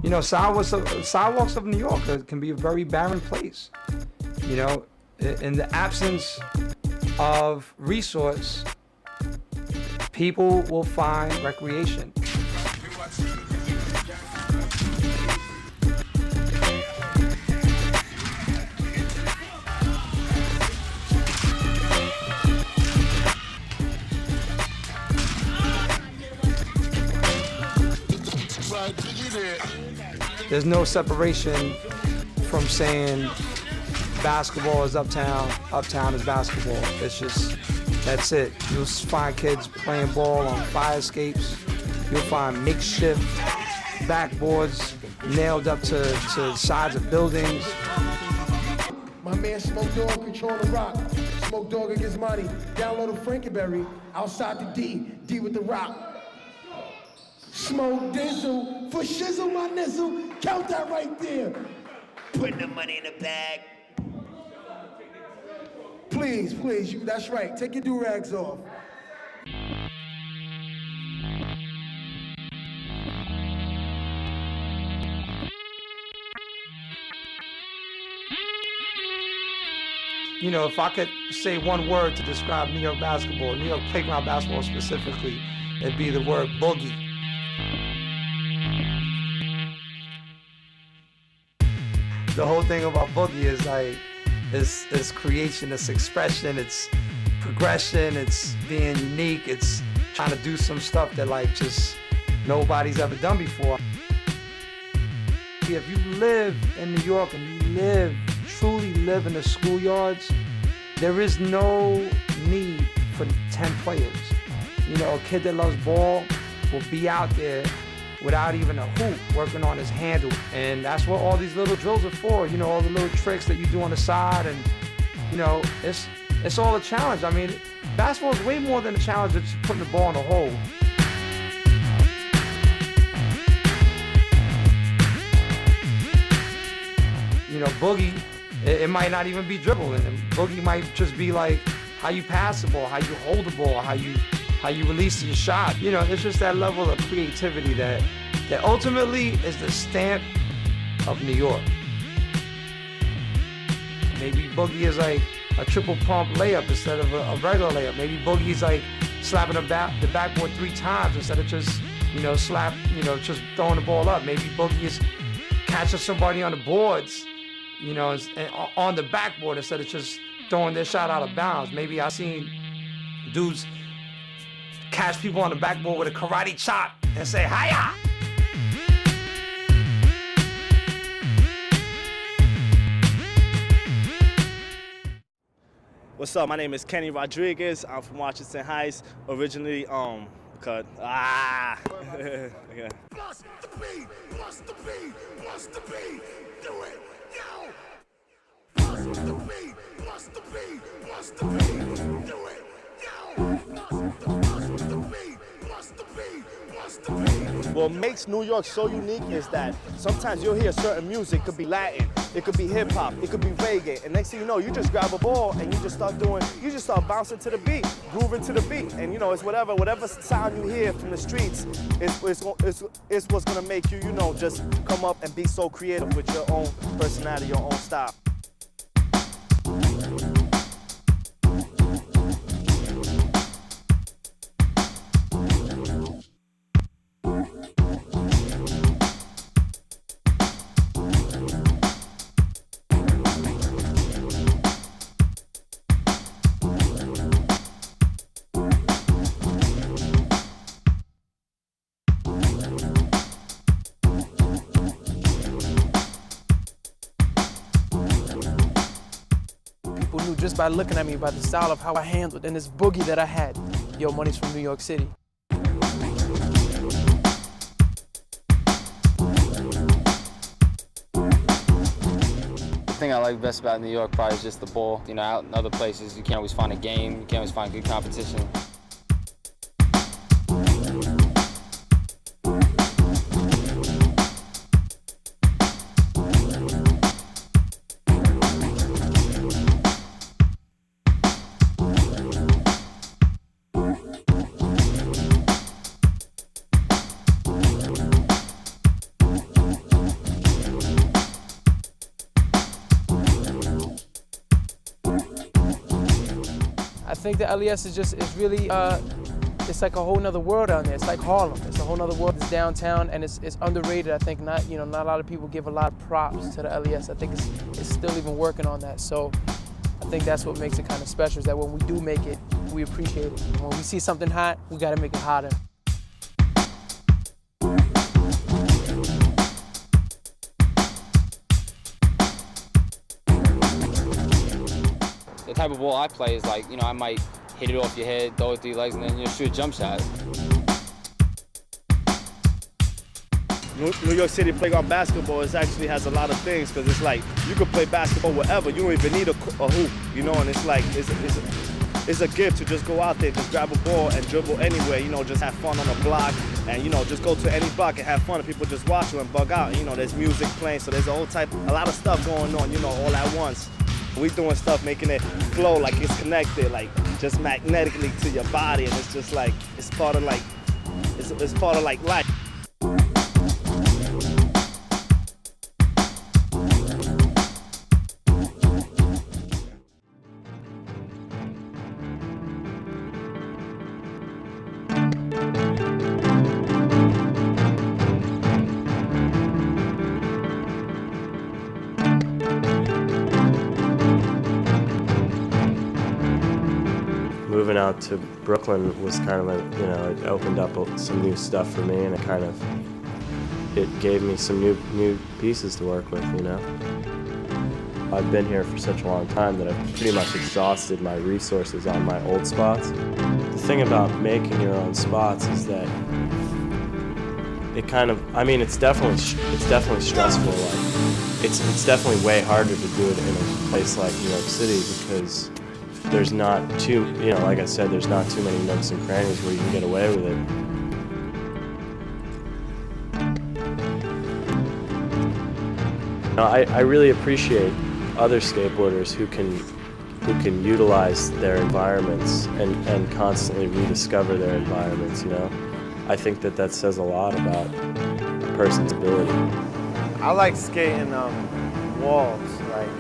You know, sidewalks of New York can be a very barren place. You know, in the absence of resource, people will find recreation. There's no separation from saying basketball is uptown, uptown is basketball. It's just, that's it. You'll find kids playing ball on fire escapes. You'll find makeshift backboards nailed up to sides of buildings. My man Smoke Dog control the rock. Smoke Dog against Monty. Download a Frankenberry. Outside the D with the rock. Smoke Dizzle, for shizzle my nizzle. Count that right there. Put the money in the bag. Please, that's right. Take your do-rags off. You know, if I could say one word to describe New York basketball, New York playground basketball specifically, it'd be the word boogie. The whole thing about boogie is like, it's creation, it's expression, it's progression, it's being unique, it's trying to do some stuff that like just nobody's ever done before. If you live in New York and you truly live in the schoolyards, there is no need for 10 players. You know, a kid that loves ball will be out there without even a hoop, working on his handle. And that's what all these little drills are for, you know, all the little tricks that you do on the side. And, you know, it's all a challenge. I mean, basketball is way more than a challenge of just putting the ball in the hole. You know, boogie, it might not even be dribbling. And boogie might just be like how you pass the ball, how you hold the ball, how you release your shot. You know, it's just that level of creativity that ultimately is the stamp of New York. Maybe boogie is like a triple pump layup instead of a regular layup. Maybe boogie is like slapping the backboard 3 times instead of just, you know, just throwing the ball up. Maybe boogie is catching somebody on the boards, you know, on the backboard instead of just throwing their shot out of bounds. Maybe I've seen dudes catch people on the backboard with a karate chop and say, hiya! What's up? My name is Kenny Rodriguez. I'm from Washington Heights. Originally, yeah. Bust the beat, bust the beat, bust the beat, do it, yo! Bust the beat, bust the beat, bust the beat, do it, yo! Bust the beat, bust the beat, bust the beat. What makes New York so unique is that sometimes you'll hear certain music, it could be Latin, it could be hip hop, it could be reggae, and next thing you know, you just grab a ball and you just start bouncing to the beat, grooving to the beat, and you know, it's whatever sound you hear from the streets, it's what's gonna make you, you know, just come up and be so creative with your own personality, your own style. Just by looking at me, by the style of how I handled and this boogie that I had. Yo, Money's from New York City. The thing I like best about New York probably is just the ball. You know, out in other places, you can't always find a game, you can't always find good competition. think the LES is really, it's like a whole nother world down there. It's like Harlem. It's a whole nother world. It's downtown, and it's underrated. I think not a lot of people give a lot of props to the LES. I think it's still even working on that. So I think that's what makes it kind of special, is that when we do make it, we appreciate it. When we see something hot, we gotta make it hotter. The type of ball I play is like, I might hit it off your head, throw it through your legs, and then shoot a jump shot. New York City playground basketball actually has a lot of things, because it's like you can play basketball wherever. You don't even need a hoop, and it's like it's a gift to just go out there, just grab a ball and dribble anywhere. Just have fun on the block, and just go to any block and have fun. And people just watch you and bug out. There's music playing, so there's a lot of stuff going on, all at once. We doing stuff, making it flow like it's connected, like just magnetically to your body, and it's just like it's part of life. Moving out to Brooklyn was kind of it opened up some new stuff for me, and it gave me some new pieces to work with, I've been here for such a long time that I've pretty much exhausted my resources on my old spots. The thing about making your own spots is that it's definitely stressful. Like, it's definitely way harder to do it in a place like New York City, because there's not like I said, there's not too many nooks and crannies where you can get away with it. I really appreciate other skateboarders who can utilize their environments and constantly rediscover their environments, I think that says a lot about a person's ability. I like skating walls, like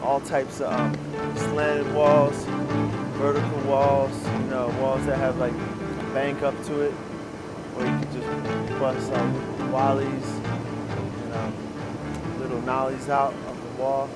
all types of slanted walls, vertical walls, walls that have like a bank up to it, where you can just bust like wobblies and little nollies out of the wall.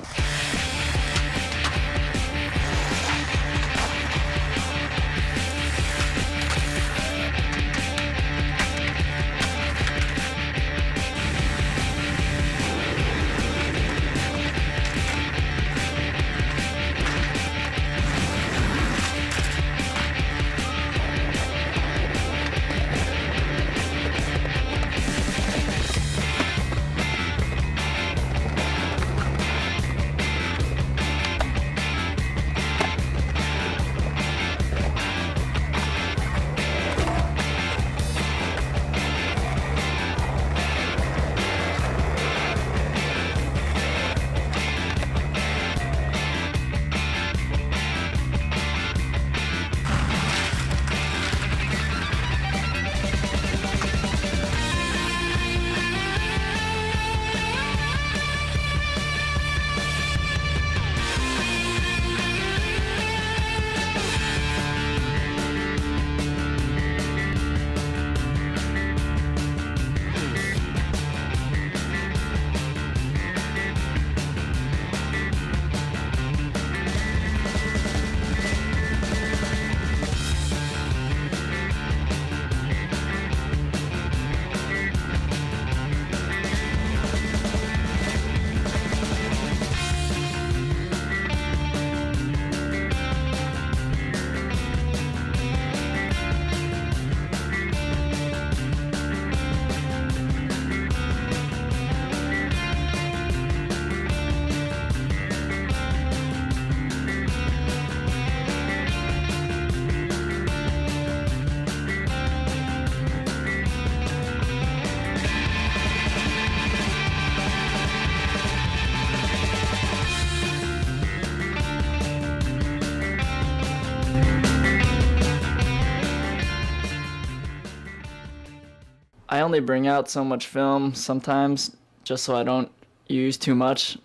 I only bring out so much film sometimes, just so I don't use too much,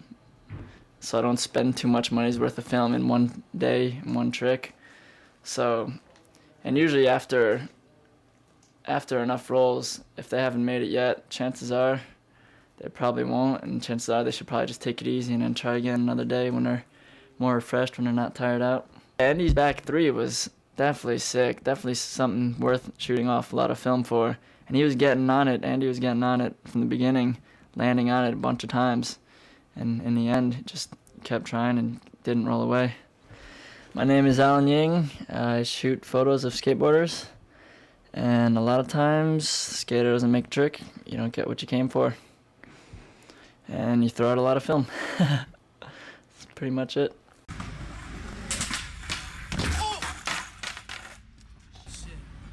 so I don't spend too much money's worth of film in one day, in one trick. So, and usually after enough rolls, if they haven't made it yet, chances are they probably won't, and chances are they should probably just take it easy and then try again another day when they're more refreshed, when they're not tired out. Andy's back three was definitely sick, definitely something worth shooting off a lot of film for. And he was getting on it, Andy was getting on it from the beginning, landing on it a bunch of times. And in the end, just kept trying and didn't roll away. My name is Alan Ying. I shoot photos of skateboarders. And a lot of times, skater doesn't make a trick. You don't get what you came for. And you throw out a lot of film. That's pretty much it.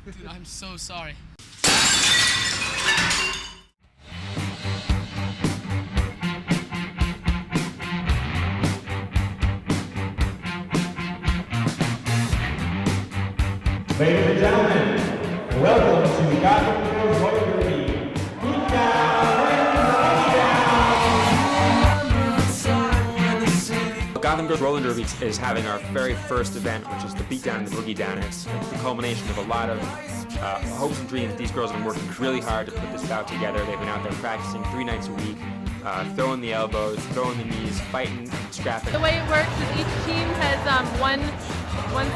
Dude, I'm so sorry. Ladies and gentlemen, welcome to Gotham Girls Roller Derby. Beat down. Gotham Girls Roller Derby is having our very first event, which is the Beatdown and the Boogie Down. It's the culmination of a lot of hopes and dreams. These girls have been working really hard to put this bout together. They've been out there practicing 3 nights a week, throwing the elbows, throwing the knees, fighting, scrapping. The way it works is each team has one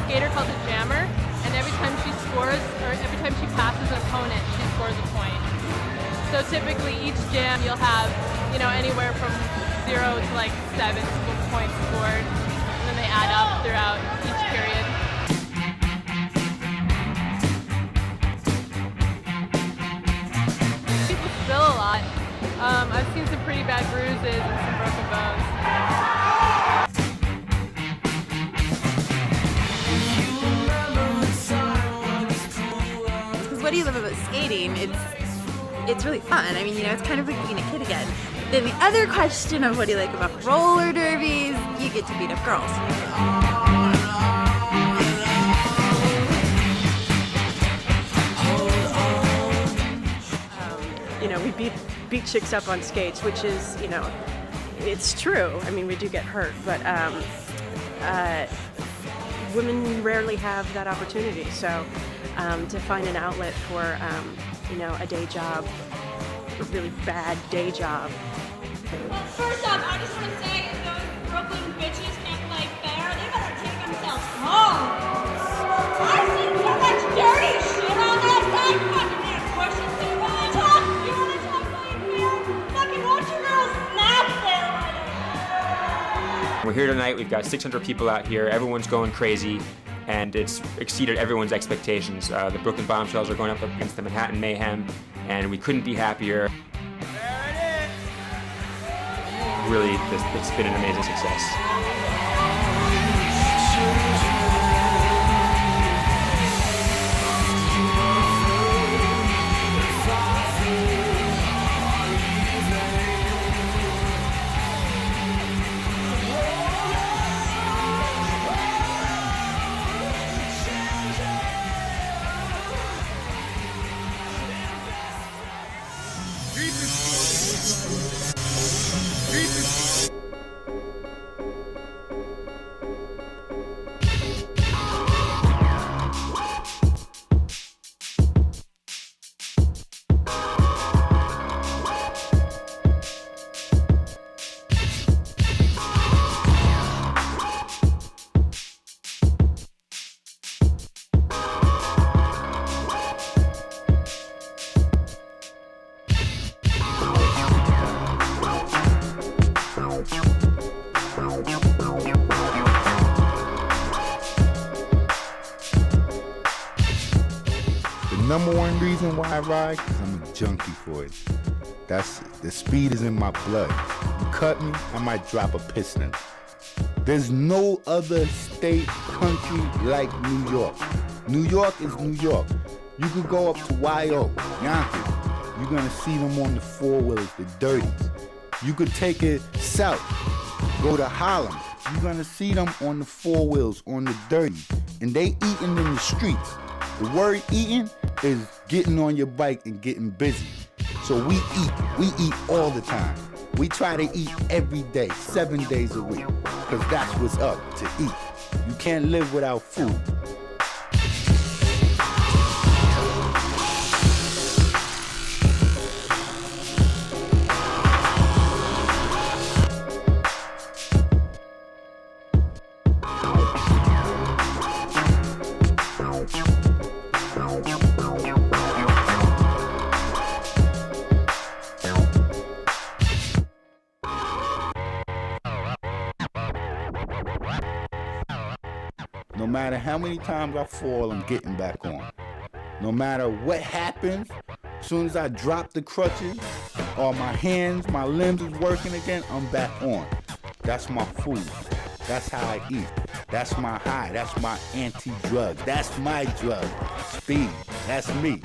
skater called a jammer, and every time she scores, or every time she passes an opponent, she scores a point. So typically each jam you'll have, anywhere from 0 to like 7 points scored, and then they add up throughout each period. People spill a lot. I've seen some pretty bad bruises and some broken bones. What do you love about skating? It's really fun. I mean, it's kind of like being a kid again. Then the other question of what do you like about roller derbies? You get to beat up girls. We beat chicks up on skates, which is, it's true. I mean, we do get hurt, but women rarely have that opportunity. So to find an outlet for, a day job, a really bad day job. Well, first off, I just want to say those Brooklyn bitches can't play fair. They better take themselves home. I've seen so much dirty shit on that side. Fucking there, pushing people. You want to talk playing fair? Fucking watch your girls snap there. We're here tonight. We've got 600 people out here. Everyone's going crazy, and it's exceeded everyone's expectations. The Brooklyn Bombshells are going up against the Manhattan Mayhem, and we couldn't be happier. Really, it's been an amazing success. Number one reason why I ride, because I'm a junkie for it. The speed is in my blood. You cut me, I might drop a piston. There's no other state, country like New York. New York is New York. You could go up to YO, Yonkers. You're gonna see them on the 4-wheelers, the dirties. You could take it south, go to Harlem. You're gonna see them on the 4-wheels, on the dirties. And they eating in the streets. The word eating is getting on your bike and getting busy. So we eat all the time. We try to eat every day, 7 days a week, because that's what's up, to eat. You can't live without food. No matter how many times I fall, I'm getting back on. No matter what happens, as soon as I drop the crutches or my hands, my limbs is working again, I'm back on. That's my food. That's how I eat. That's my high. That's my anti-drug. That's my drug. Speed. That's me.